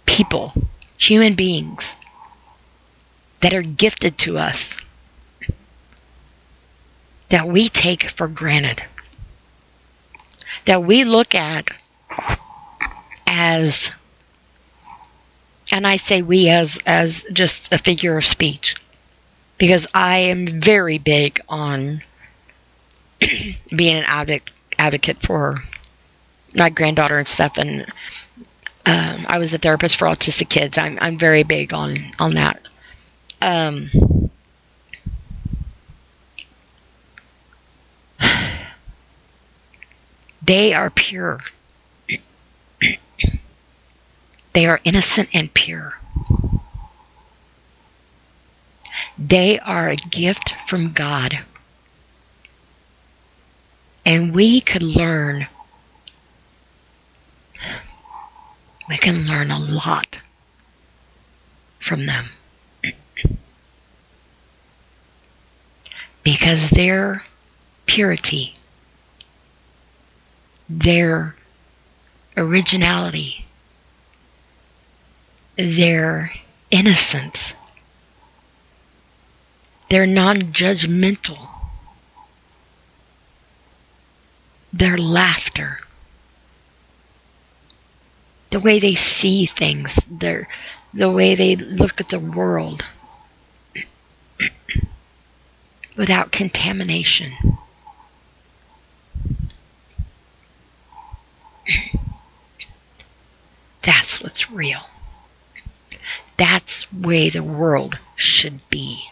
people, human beings that are gifted to us that we take for granted, that we look at as, and I say we as just a figure of speech, because I am very big on being an advocate for my granddaughter and stuff, and I was a therapist for autistic kids. I'm very big on that. They are pure. They are innocent and pure. They are a gift from God. And we can learn a lot from them. Because their purity, their originality, their innocence, their non-judgmental, their laughter, the way they see things, the way they look at the world without contamination. That's what's real. That's the way the world should be.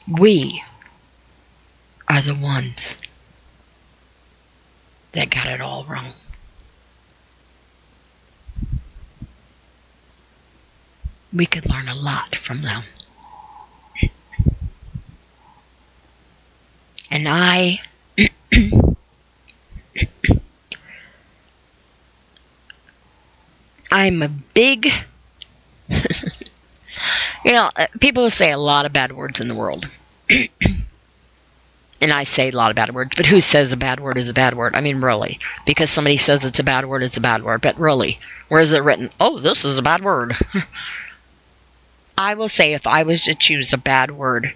We are the ones that got it all wrong. We could learn a lot from them. And I'm a big, people say a lot of bad words in the world. And I say a lot of bad words, but who says a bad word is a bad word? I mean, really. Because somebody says it's a bad word, it's a bad word. But really, where is it written? Oh, this is a bad word. I will say, if I was to choose a bad word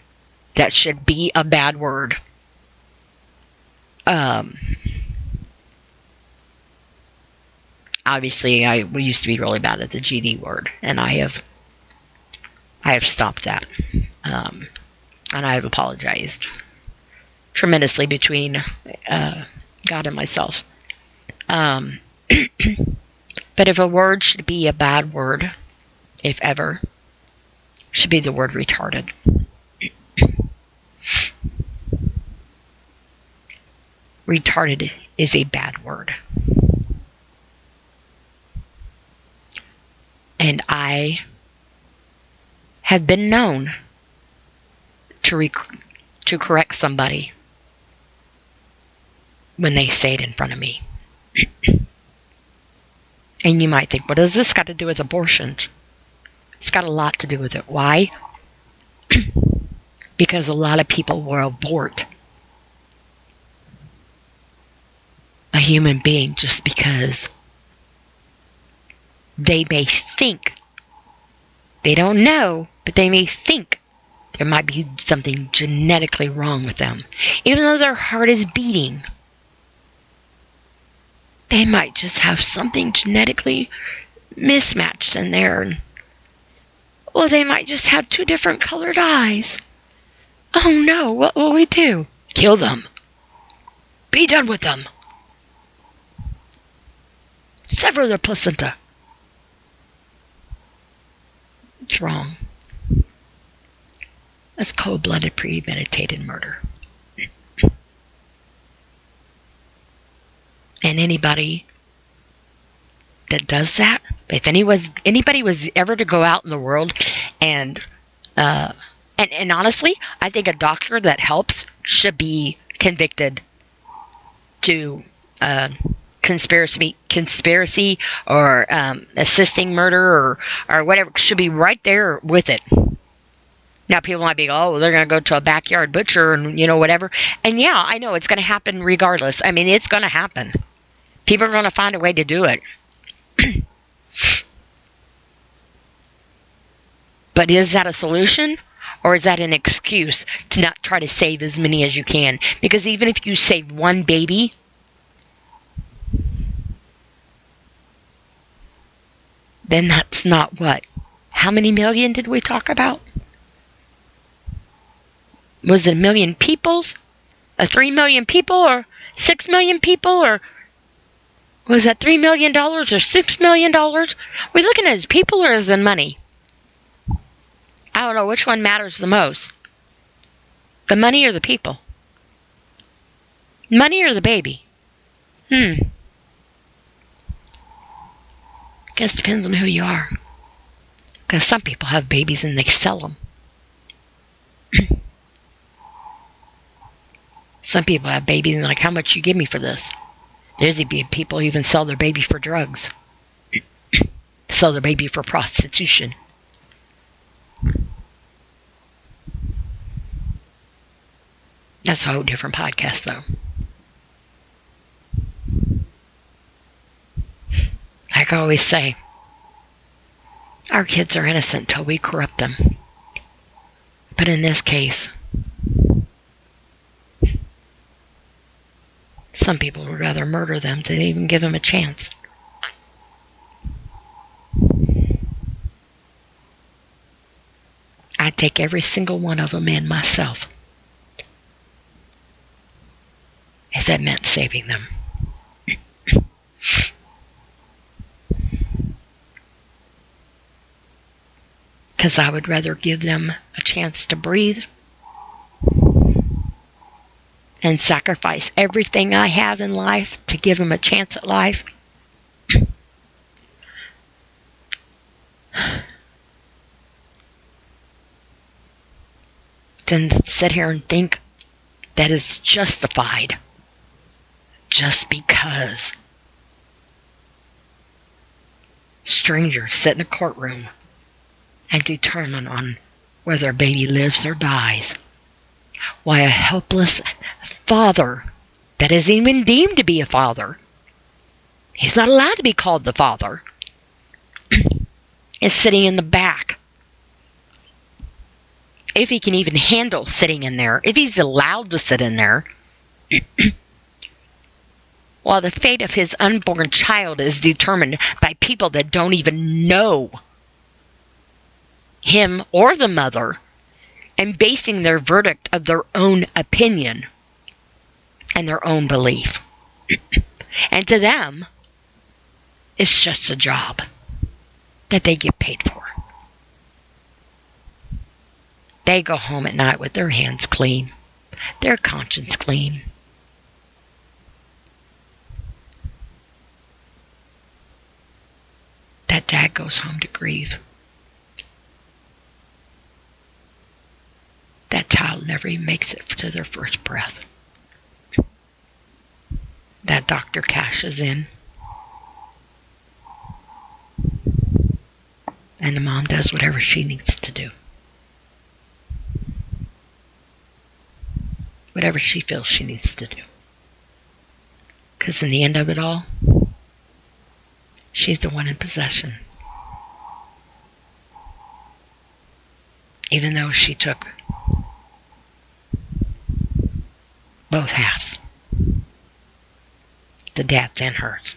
that should be a bad word, obviously we used to be really bad at the GD word, and I have stopped that. And I have apologized tremendously between God and myself. But if a word should be a bad word, if ever, should be the word retarded. Retarded is a bad word. And I have been known to correct somebody when they say it in front of me. And you might think, what does this got to do with abortion? It's got a lot to do with it. Why? Because a lot of people will abort a human being just because they may think, they don't know, but they may think there might be something genetically wrong with them. Even though their heart is beating, they might just have something genetically mismatched in there. Or they might just have 2 different colored eyes. Oh no, what will we do? Kill them. Be done with them. Sever their placenta. It's wrong. That's cold-blooded, premeditated murder. And anybody that does that, if anybody was ever to go out in the world and honestly, I think a doctor that helps should be convicted to conspiracy or assisting murder or whatever, should be right there with it. Now, people might be, oh, they're going to go to a backyard butcher and, whatever. And yeah, I know it's going to happen regardless. I mean, it's going to happen. People are going to find a way to do it. But is that a solution? Or is that an excuse to not try to save as many as you can? Because even if you save one baby, then that's not what? How many million did we talk about? Was it 1 million peoples? 3 million people? Or 6 million people? Or was that $3 million or $6 million? We're looking at as people or as in money? I don't know which one matters the most. The money or the people? Money or the baby? Guess depends on who you are. Because some people have babies and they sell them. Some people have babies and like, how much you give me for this? There's people even sell their baby for drugs. Sell their baby for prostitution. That's a whole different podcast, though. Like I always say, our kids are innocent till we corrupt them. But in this case, some people would rather murder them than even give them a chance. I'd take every single one of them in myself if that meant saving them. Because I would rather give them a chance to breathe and sacrifice everything I have in life to give them a chance at life than sit here and think that it's justified just because strangers sit in a courtroom and determine on whether a baby lives or dies. Why a helpless father that isn't even deemed to be a father, he's not allowed to be called the father, is sitting in the back. If he can even handle sitting in there, if he's allowed to sit in there, while the fate of his unborn child is determined by people that don't even know him or the mother, and basing their verdict of their own opinion and their own belief. And to them, it's just a job that they get paid for. They go home at night with their hands clean, their conscience clean. That dad goes home to grieve. That child never even makes it to their first breath. That doctor cashes in. And the mom does whatever she needs to do. Whatever she feels she needs to do. Because in the end of it all, she's the one in possession. Even though she took both halves. The dad's and hers.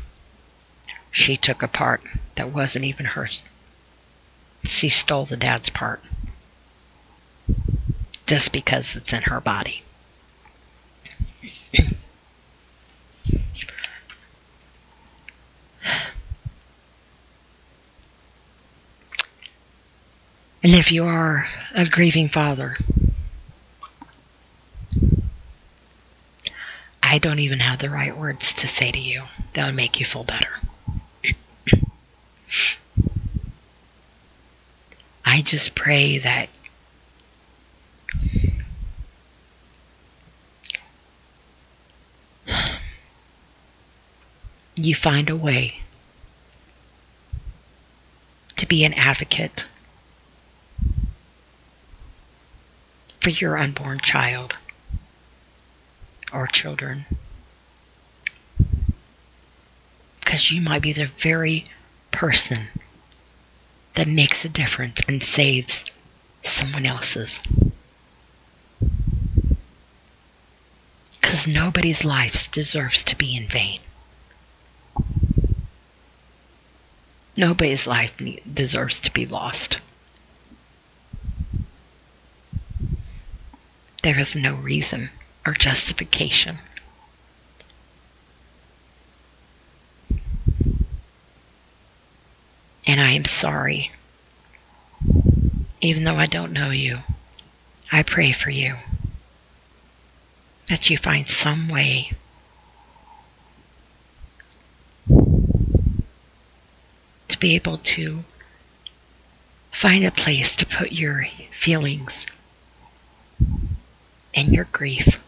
She took a part that wasn't even hers. She stole the dad's part. Just because it's in her body. And if you are a grieving father, I don't even have the right words to say to you that would make you feel better. I just pray that you find a way to be an advocate for your unborn child or children. Because you might be the very person that makes a difference and saves someone else's. Because nobody's life deserves to be in vain. Nobody's life deserves to be lost. There is no reason or justification. And I am sorry. Even though I don't know you, I pray for you that you find some way to be able to find a place to put your feelings and your grief,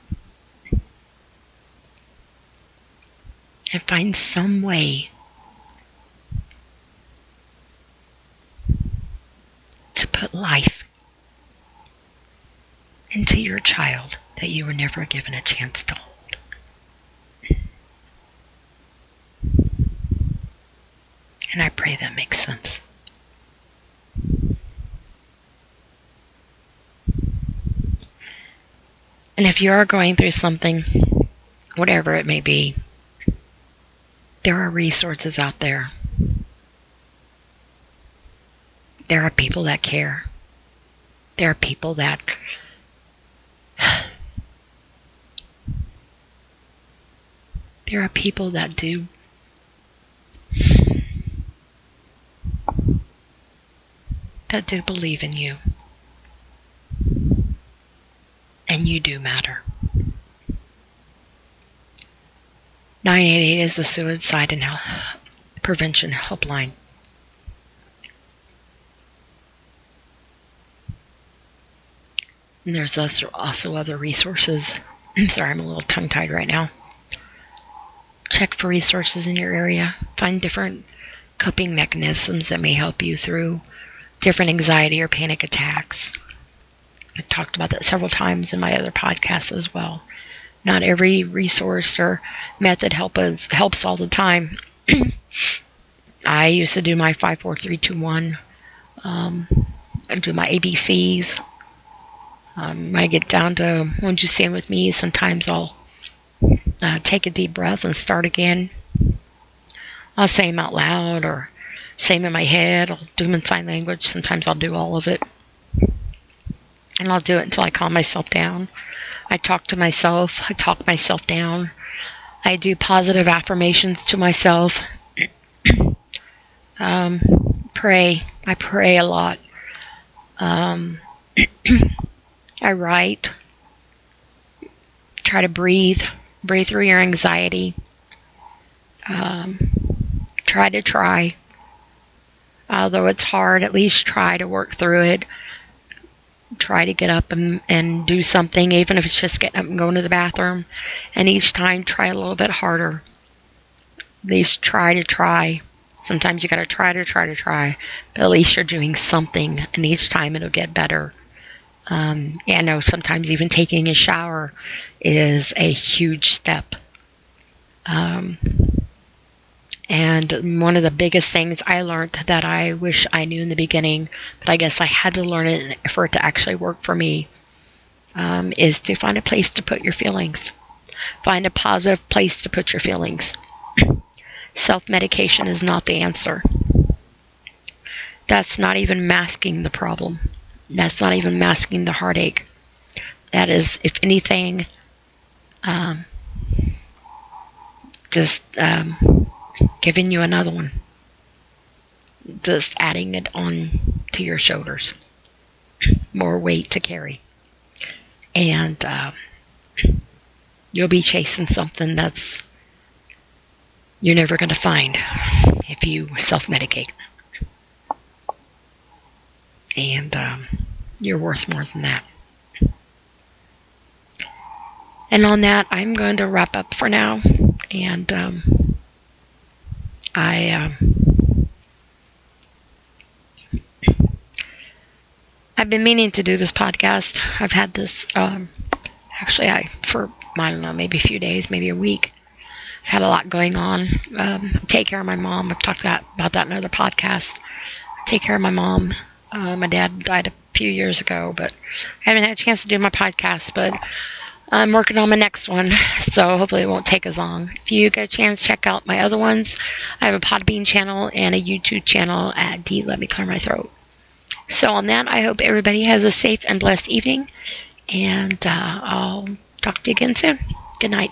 and find some way to put life into your child that you were never given a chance to hold. And I pray that makes sense. And if you are going through something, whatever it may be, there are resources out there. There are people that care. There are people that do believe in you. And you do matter. 988 is the suicide and prevention helpline. And there's also other resources. I'm sorry, I'm a little tongue-tied right now. Check for resources in your area. Find different coping mechanisms that may help you through different anxiety or panic attacks. I talked about that several times in my other podcasts as well. Not every resource or method helps all the time. I used to do my 5, 4, 3, 2, 1. And do my ABCs. When I get down to won't you stand with me, sometimes I'll take a deep breath and start again. I'll say them out loud or say them in my head. I'll do them in sign language. Sometimes I'll do all of it. And I'll do it until I calm myself down. I talk to myself. I talk myself down. I do positive affirmations to myself. Pray. I pray a lot. I write. Try to breathe. Breathe through your anxiety. Try. Although it's hard, at least try to work through it. Try to get up and do something, even if it's just getting up and going to the bathroom. And each time, try a little bit harder. At least try. Sometimes you got to try. But at least you're doing something, and each time it'll get better. I know sometimes even taking a shower is a huge step. And one of the biggest things I learned that I wish I knew in the beginning, but I guess I had to learn it for it to actually work for me, is to find a place to put your feelings. Find a positive place to put your feelings. Self-medication is not the answer. That's not even masking the problem. That's not even masking the heartache. That is, if anything, just giving you another one. Just adding it on to your shoulders. More weight to carry. And you'll be chasing something that's you're never going to find if you self-medicate. And you're worth more than that. And on that, I'm going to wrap up for now. And I've I've been meaning to do this podcast. I've had this, for, I don't know, maybe a few days, maybe a week. I've had a lot going on. Take care of my mom. I've talked about that in another podcast. Take care of my mom. My dad died a few years ago, but I haven't had a chance to do my podcast, but I'm working on my next one, so hopefully it won't take as long. If you get a chance, check out my other ones. I have a Podbean channel and a YouTube channel at D Let Me Clear My Throat. So on that, I hope everybody has a safe and blessed evening, and I'll talk to you again soon. Good night.